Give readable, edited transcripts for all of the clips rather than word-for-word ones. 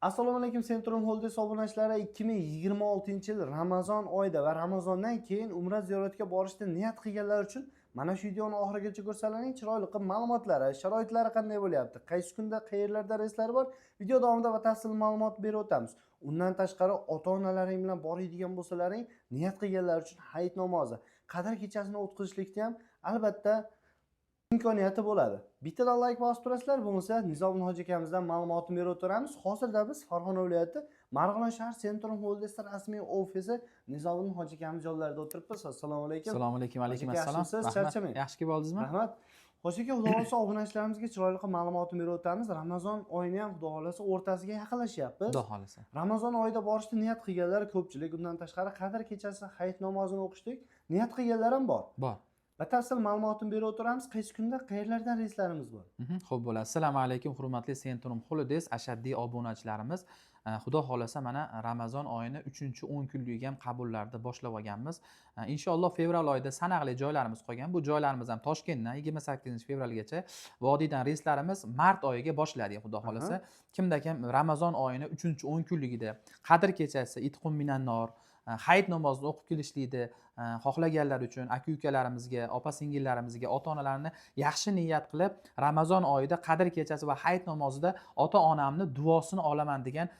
Assalomu alaykum Centrum Holdings obunachilari. 2026-yil Ramazon oyida va Ramazondan keyin Umra ziyoratiga borishni niyat qilganlar uchun mana shu videoni oxirigacha ko'rsalaring. Chiroyli qilib ma'lumotlari, sharoitlari qanday bo'lyapti, qaysi kunda, qayerlarda reyslar bor, video davomida batafsil ma'lumot berib o'tamiz. Undan tashqari ota-onalaring bilan boradigan bo'lsalaring, niyat qilganlar uchun hayit namozi, qadr kechasini o'tkazishlikda ham albatta imkoniyati bo'ladi. Bittadan like bosib turasizlar, bo'lmasa Nizomiddin hoji akamizdan ma'lumotni berib o'tiramiz. Hozirda biz Farg'ona viloyati Marg'ilon shahar Centrum Holdings rasmiy ofisi Nizomiddin hoji akamiz joylarida o'tiribmiz. Assalomu alaykum. Assalomu alaykum. Alaykum assalom. Siz charchamang. Yaxshi kelib oldingizmi? Rahmat. Hoji aka, xudo xolasa obunachilarimizga chiroyli qilib ma'lumotni berib o'tamiz. Ramazon oyini ham xudo xolasa o'rtasiga yaqinlashyapmiz. Xudo xolasa. Ramazon oyida borishni niyat qilganlar ko'pchilik, undan tashqari qadr kechasi hayit namozini o'qishdik niyat qilganlar ham bor. Bor. Batafsil ma'lumotni berib o'tiramiz. Qaysi kunda, qayerlardan reyslarimiz bor? Xo'p bo'ladi. Assalomu alaykum hurmatli Centrum Holdings ashaddiy obunachilarimiz. Xudo xolasa mana Ramazon oyini 3-10 kunlik ham qabullarni boshlab olganmiz. Inshaalloh fevral oyida sanoqli joylarimiz qolgan. Bu joylarimiz ham Toshkentdan 28-fevralgacha, Vodiydan reyslarimiz mart oyiga boshlanadi xudo xolasa. Kimda kim Ramazon oyini 3-10 kunligida qadr kechasi itqun minannor hayit namozini o'qib kelishlikni xohlaganlar uchun aka-ukalarimizga, opa-singillarimizga, ota-onalarni yaxshi niyat qilib Ramazon oyida qadr kechasi va hayit namozida ota-onamni duosini olaman degan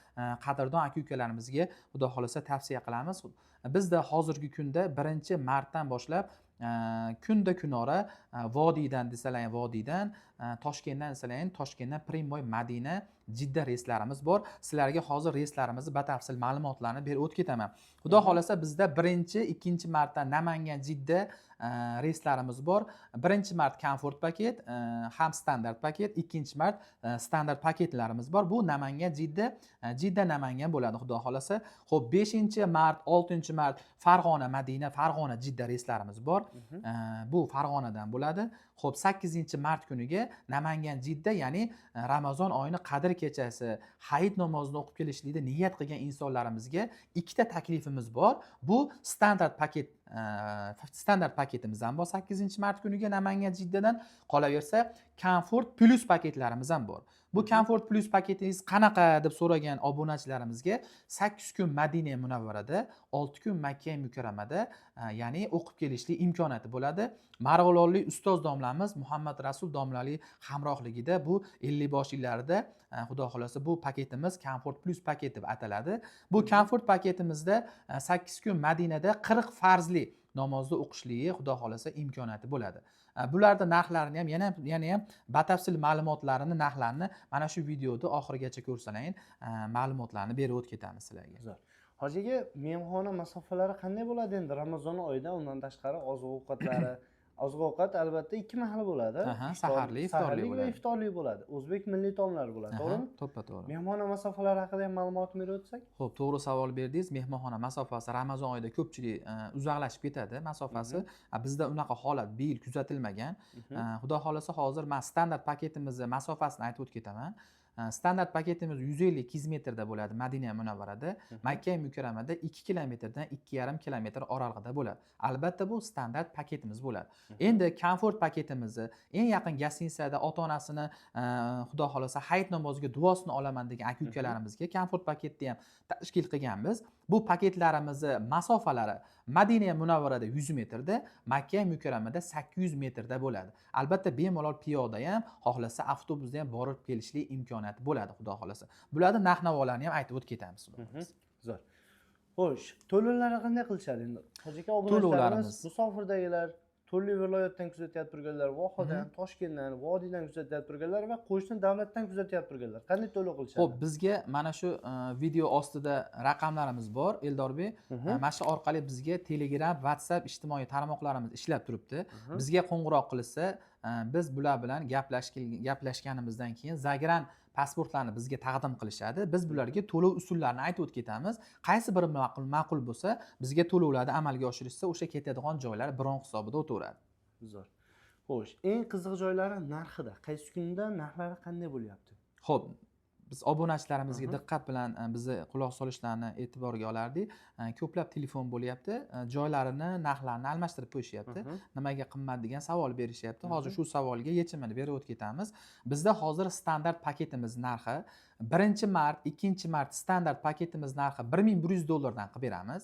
qadrdon aka-ukalarimizga xudo xolasa tavsiya qilamiz. Bizda hozirgi kunda 1-martdan boshlab kunda kunora Vodiydan desalar Vodiydan, Toshkentdan desalar Toshkentdan Primoy, Madina, Jidda reyslarimiz bor. Sizlarga hozir reyslarimizni batafsil ma'lumotlarni berib o'tib ketaman. Xudo xolasa bizda 1-2-martdan Namangan, Jidda reyslarimiz bor. 1-mart komfort paket, ham standart paket, 2-mart standart paketlarimiz bor. Bu Namangan, Jidda, Jidda Namangan bo'ladi xudo xolasa. Xo'p, 5-mart, 6-mart Farg'ona, Madina, Farg'ona, Jidda reyslarimiz bor. Bu Farg'onadan bo'ladi. Xo'p, 8-mart kuniga Namangan, Jidda, ya'ni Ramazon oyini qadr kechasi hayit namozini o'qib kelishlikda niyat qilgan insonlarimizga ikkita taklifimiz bor. Bu standart paketimiz ham bor 8-mart kuniga Namangan, Jiddadan. Qolaversa, Comfort Plus paketlarimiz ham bor. Bu Comfort Plus paketingiz qanaqa deb so'ragan obunachilarimizga 8 kun Madina Munavvarada, 6 kun Makka Mukarramada, ya'ni o'qib kelishlik imkoniyati bo'ladi. Marg'ilonlik ustoz domlamiz Muhammad Rasul domlali hamrohligida bu 50 yillarda xudo xolasa bu paketimiz Comfort Plus paket deb ataladi. Bu Comfort paketimizda 8 kun Madinada 40 farzli namozni o'qishligi xudo xolasa imkoniyati bo'ladi. Bularda narxlarini ham yana ham batafsil ma'lumotlarini, narxlarini mana shu videoda oxirigacha ko'rsalaring, ma'lumotlarni berib o'tib ketamiz sizlarga. Zo'r. Hoji aka, mehmona masofalari qanday bo'ladi endi Ramazon oyida? Undan tashqari oziq-ovqatlari, oziq-ovqat albatta 2 mahal bo'ladi. Saharlik, iftorlik va iftorlik bo'ladi. O'zbek milliy taomlari bo'ladi, to'g'rimi? To'ppa-to'g'ri. Mehmona masofalari haqida ham ma'lumot berib o'tsak? Xo'p, to'g'ri savol berdingiz. Mehmonxona masofasi Ramazon oyida ko'pchilik uzoqlashib ketadi masofasi. Bizda unaqa holat bu yil kuzatilmagan. Xudo xolasa hozir men standart paketimizni masofasini aytib o'tib ketaman. Standart paketimiz 150 kilometrda bo'ladi Madina Munavvarada, Makka Mukarramada 2 kilometrdan 2,5 kilometr oralig'ida bo'ladi. Albatta bu standart paketimiz bo'ladi. Endi Comfort paketimizni eng yaqin gostinitsada ota-onasini xudo xolasa hayit namoziga duosini olaman degan aka-ukalarimizga Comfort paketni ham tashkil qilganmiz. Bu paketlarimizni masofalari Madina Munavvarada 100 metrda, Makka Mukarramada 800 metrda bo'ladi. Albatta bemalol piyoda ham, xohlasa avtobusda ham borib kelishlik imkoniyati bo'ladi xudo xolasa. Bularning narx-navolarni ham aytib o'tib ketamiz. Zo'r. Xo'sh, to'lovlarni qanday qilishadi endi? Hoji aka, obunachilarimiz musofirdagilar, turli viloyatdan kuzatyapti turganlar, Vohadan, Toshkentdan, Vodiydan kuzatyapti turganlar va qo'shni davlatdan kuzatyapti turganlar. Qanday to'lov qilishadi? Xo'p, bizga mana shu video ostida raqamlarimiz bor, Eldorbek. Mana shu orqali bizga Telegram, WhatsApp ijtimoiy tarmoqlarimiz ishlab turibdi. Bizga qo'ng'iroq qilsa, biz bular bilan gaplashganimizdan keyin Zagran pasportlarni bizga taqdim qilishadi. Biz bularga to'lov usullarini aytib o'tib ketamiz. Qaysi biri ma'qul bo'lsa, bizga to'lovlarni amalga oshirishsa, o'sha ketadigan joylar bron hisobida o'taveradi. Zo'r. Xo'sh, eng qiziq joylari narxida. Qaysi kunda narxlari qanday bo'lyapti? Xo'p, biz obunachilarimizga diqqat bilan bizni quloq solishlarini e'tiborga olardik. Ko'plab telefon bo'lyapti, joylarini, narxlarini almashtirib qo'yishyapti. Nimaga qimmat degan savol berishyapti. Hozir shu savolga yechimini berib o'tib ketamiz. Bizda hozir standart paketimiz narxi birinchi mart, ikkinchi mart standart paketimiz narxi $1100 qilib beramiz.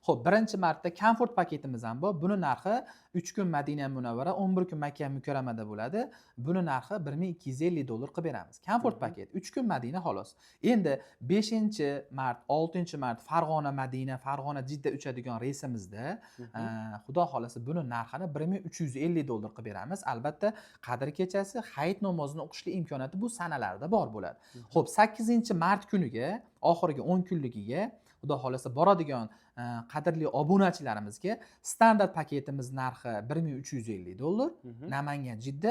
Xo'p, birinchi martda komfort paketimiz ham bor. Buni narxi 3 kun Madina Munavvara, 11 kun Makka Mukarramada bo'ladi. Buni narxi $1250 qilib beramiz. Komfort paket 3 kun Madina xolos. Endi 5-mart, 6-mart Farg'ona Madina, Farg'ona Jidda uchadigan reysimizda xudo xolasa buni narxini $1350 qilib beramiz. Albatta, Qadr kechasi hayit namozini o'qishlik imkoniyati bu sanalarda bor bo'ladi. Xo'p, 8-mart kuniga, oxirgi 10 kunligiga xudo xolasa boradigan qadrli obunachilarimizga standart paketimiz narxi $1350. Namangan Jidda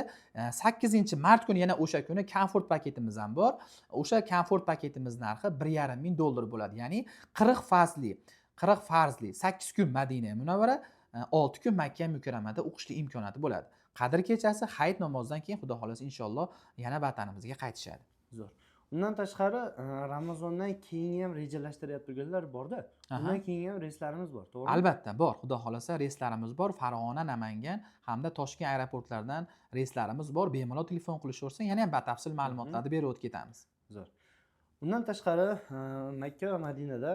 8-mart kuni yana o'sha kuni komfort paketimiz ham bor. O'sha komfort paketimiz narxi $1500 bo'ladi. Ya'ni 40 farzli 8 kun Madina Munavvara, 6 kun Makka Mukarramada o'qishlik imkoniyati bo'ladi. Qadr kechasi hayit namozidan keyin xudo xolasa inshaalloh yana vatanimizga qaytishadi. Zo'r. Undan tashqari Ramazondan keyin ham rejalashtirayotganlar bor-da. Undan keyin ham reyslarimiz bor, to'g'rimi? Albatta bor. Xudo xolasa reyslarimiz bor. Farg'ona, Namangan hamda Toshkent aeroportlaridan reyslarimiz bor. Bemalol telefon qilishaversa, yana ham batafsil ma'lumotlarni berib o'tib ketamiz. Zo'r. Undan tashqari Makka va Madinada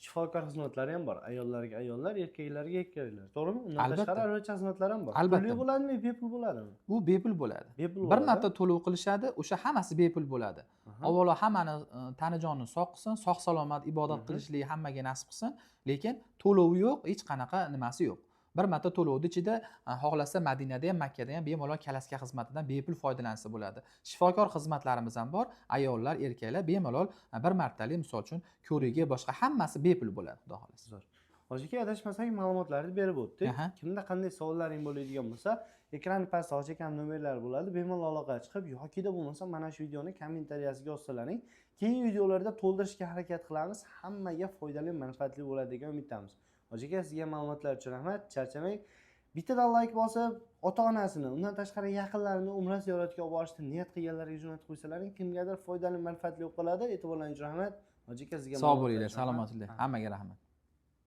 shifokor xizmatlari ham bor. Ayollarga ayollar, erkaklarga erkaklar. To'g'rimi? Undan tashqari aravacha xizmatlari ham bor. Pulli bo'ladimi, bepul bo'ladimi? Bu bepul bo'ladi. Bir marta to'lov qilishadi, o'sha hammasi bepul bo'ladi. Avvalo hammani tanijonini sog' qilsin, sog' salomat ibodat qilishlik hammaga nasib qilsin, lekin to'lovi yo'q, hech qanaqa nimasi yo'q. Bir marta to'lovni ichida xohlasa Madinada ham, Makkada ham bemalol kalaska xizmatidan bepul foydalansa bo'ladi. Shifokor xizmatlarimiz ham bor. Ayollar, erkaklar bemalol bir martalik, misol uchun, ko'rigi, boshqa hammasi bepul bo'ladi, xudo xolasa. Zo'r. Hojika adashmasak ma'lumotlarni berib o'tdik. Kimda qanday savollaring bo'ladigan bo'lsa, ekran pastda Hojika nomerlari bo'ladi. Bemalol aloqaga chiqib yoki-da bo'lmasa mana shu videoni kommentariyasiga yozsalaring, keyingi videolarda to'ldirishga harakat qilamiz. Hammaga foydali, manfaatli bo'ladi degan umiddamiz. Hojika, sizga ma'lumotlar uchun rahmat. Charchamang. Bittadan like bosib, ota-onasini, undan tashqari yaqinlarini umra ziyoratiga olib borishni niyat qilganlarga jo'natib qo'ysalaring, kimgadir foydali, manfaatli bo'lib qoladi. E'tiborlaringiz uchun rahmat. Hojika, sizga sog' bo'linglar, salomat bo'ling. Hammaga rahmat.